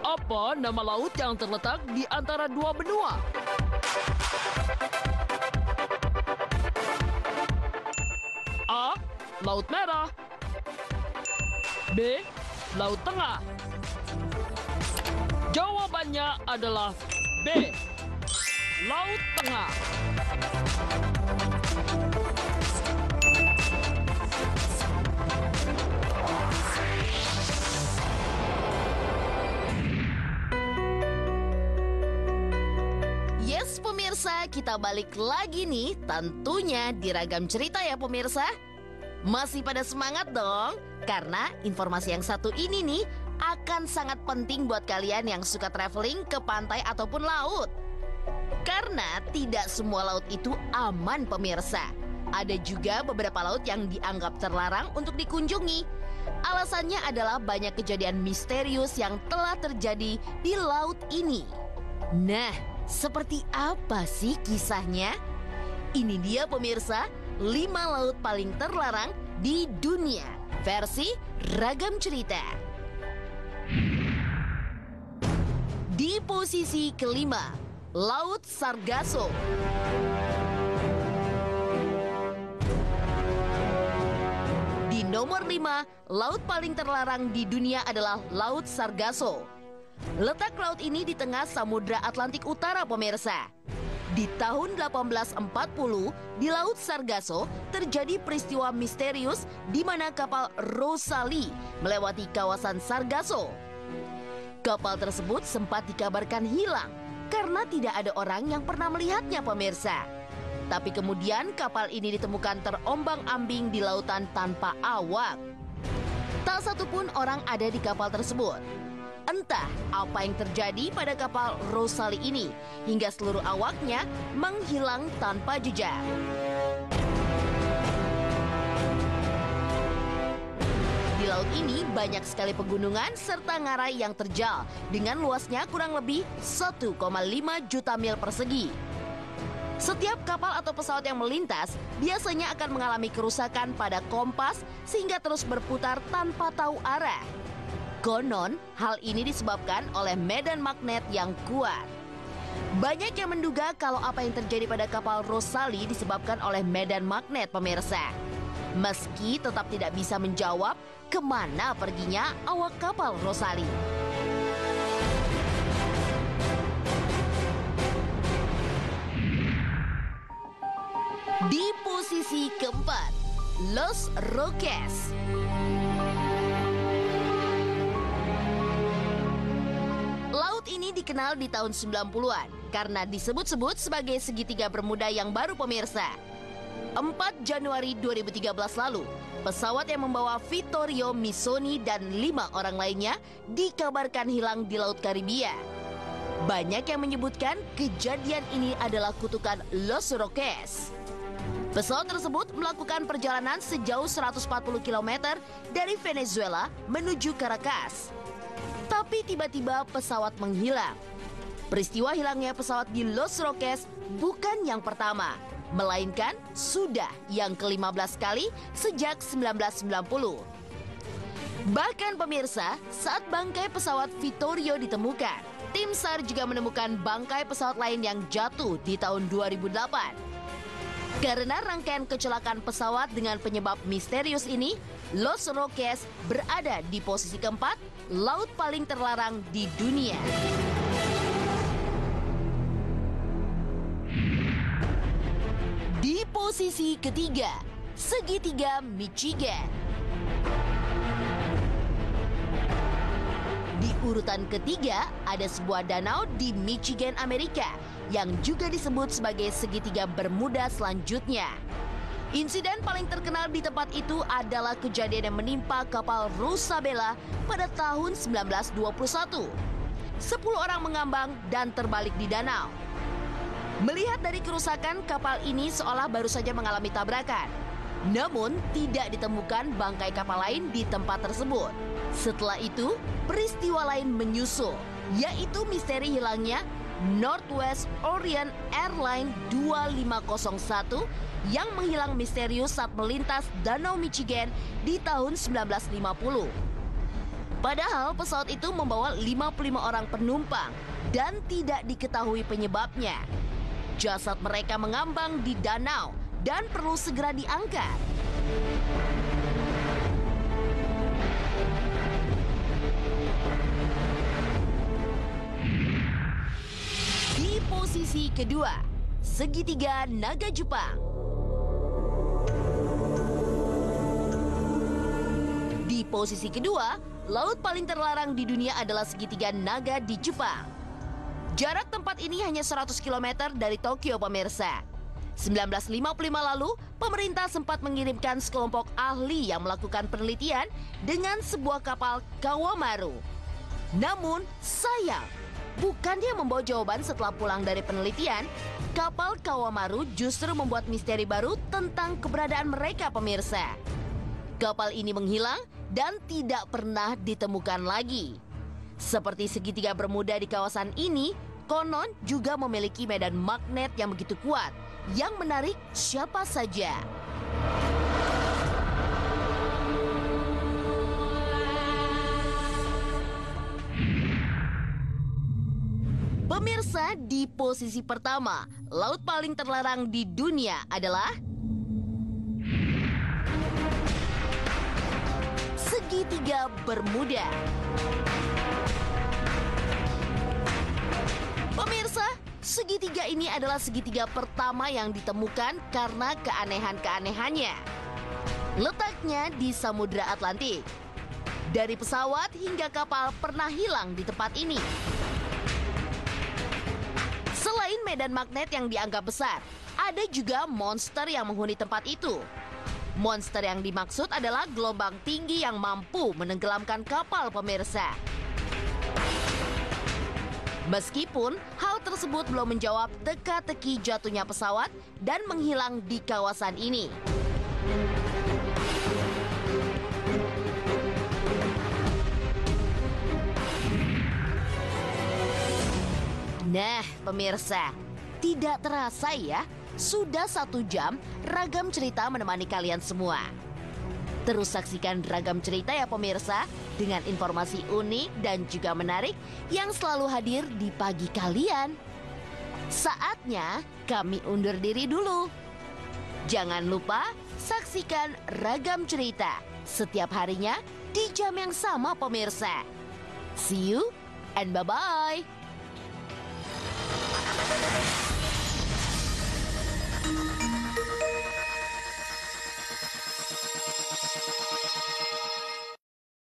Apa nama laut yang terletak di antara dua benua? A. Laut Merah. B. Laut Tengah. Jawabannya adalah B. Laut Tengah. Yes pemirsa, kita balik lagi nih, tentunya di Ragam Cerita ya pemirsa. Masih pada semangat dong? Karena informasi yang satu ini nih akan sangat penting buat kalian yang suka traveling ke pantai ataupun laut. Karena tidak semua laut itu aman pemirsa. Ada juga beberapa laut yang dianggap terlarang untuk dikunjungi. Alasannya adalah banyak kejadian misterius yang telah terjadi di laut ini. Nah, seperti apa sih kisahnya? Ini dia pemirsa, 5 laut paling terlarang di dunia, versi Ragam Cerita. Di posisi kelima, Laut Sargasso. Di nomor 5, laut paling terlarang di dunia adalah Laut Sargasso. Letak laut ini di tengah Samudra Atlantik Utara pemirsa. Di tahun 1840, di Laut Sargasso terjadi peristiwa misterius di mana kapal Rosalie melewati kawasan Sargasso. Kapal tersebut sempat dikabarkan hilang karena tidak ada orang yang pernah melihatnya pemirsa. Tapi kemudian kapal ini ditemukan terombang-ambing di lautan tanpa awak. Tak satupun orang ada di kapal tersebut. Entah apa yang terjadi pada kapal Rosalie ini hingga seluruh awaknya menghilang tanpa jejak. Di laut ini banyak sekali pegunungan serta ngarai yang terjal dengan luasnya kurang lebih 1,5 juta mil persegi. Setiap kapal atau pesawat yang melintas biasanya akan mengalami kerusakan pada kompas sehingga terus berputar tanpa tahu arah. Konon, hal ini disebabkan oleh medan magnet yang kuat. Banyak yang menduga kalau apa yang terjadi pada kapal Rosalie disebabkan oleh medan magnet pemirsa. Meski tetap tidak bisa menjawab kemana perginya awak kapal Rosalie. Di posisi keempat, Los Roques. Laut ini dikenal di tahun 90-an karena disebut-sebut sebagai segitiga Bermuda yang baru pemirsa. 4 Januari 2013 lalu, pesawat yang membawa Vittorio Missoni dan 5 orang lainnya dikabarkan hilang di Laut Karibia. Banyak yang menyebutkan kejadian ini adalah kutukan Los Roques. Pesawat tersebut melakukan perjalanan sejauh 140 km dari Venezuela menuju Caracas. Tapi tiba-tiba pesawat menghilang. Peristiwa hilangnya pesawat di Los Roques bukan yang pertama, melainkan sudah yang ke-15 kali sejak 1990. Bahkan pemirsa, saat bangkai pesawat Vittorio ditemukan, tim SAR juga menemukan bangkai pesawat lain yang jatuh di tahun 2008. Karena rangkaian kecelakaan pesawat dengan penyebab misterius ini, Los Roques berada di posisi keempat, laut paling terlarang di dunia. Di posisi ketiga, segitiga Michigan. Di urutan ketiga, ada sebuah danau di Michigan, Amerika, yang juga disebut sebagai segitiga Bermuda selanjutnya. Insiden paling terkenal di tempat itu adalah kejadian yang menimpa kapal Rosabella pada tahun 1921. 10 orang mengambang dan terbalik di danau. Melihat dari kerusakan, kapal ini seolah baru saja mengalami tabrakan. Namun, tidak ditemukan bangkai kapal lain di tempat tersebut. Setelah itu, peristiwa lain menyusul, yaitu misteri hilangnya Northwest Orient Airline 2501 yang menghilang misterius saat melintas Danau Michigan di tahun 1950. Padahal pesawat itu membawa 55 orang penumpang dan tidak diketahui penyebabnya. Jasad mereka mengambang di danau dan perlu segera diangkat. Di posisi kedua, segitiga naga Jepang. Di posisi kedua, laut paling terlarang di dunia adalah segitiga naga di Jepang. Jarak tempat ini hanya 100 km dari Tokyo, pemirsa. 1955 lalu, pemerintah sempat mengirimkan sekelompok ahli yang melakukan penelitian dengan sebuah kapal Kawamaru. Namun, sayang, bukannya membawa jawaban setelah pulang dari penelitian, kapal Kawamaru justru membuat misteri baru tentang keberadaan mereka, pemirsa. Kapal ini menghilang dan tidak pernah ditemukan lagi. Seperti segitiga Bermuda di kawasan ini, konon juga memiliki medan magnet yang begitu kuat, yang menarik siapa saja. Pemirsa, di posisi pertama, laut paling terlarang di dunia adalah segitiga Bermuda. Pemirsa, segitiga ini adalah segitiga pertama yang ditemukan karena keanehan-keanehannya. Letaknya di Samudra Atlantik. Dari pesawat hingga kapal pernah hilang di tempat ini. Selain medan magnet yang dianggap besar, ada juga monster yang menghuni tempat itu. Monster yang dimaksud adalah gelombang tinggi yang mampu menenggelamkan kapal, pemirsa. Meskipun hal tersebut belum menjawab teka-teki jatuhnya pesawat dan menghilang di kawasan ini. Nah, pemirsa, tidak terasa ya, sudah 1 jam Ragam Cerita menemani kalian semua. Terus saksikan Ragam Cerita ya pemirsa, dengan informasi unik dan juga menarik yang selalu hadir di pagi kalian. Saatnya kami undur diri dulu. Jangan lupa saksikan Ragam Cerita setiap harinya di jam yang sama, pemirsa. See you and bye-bye.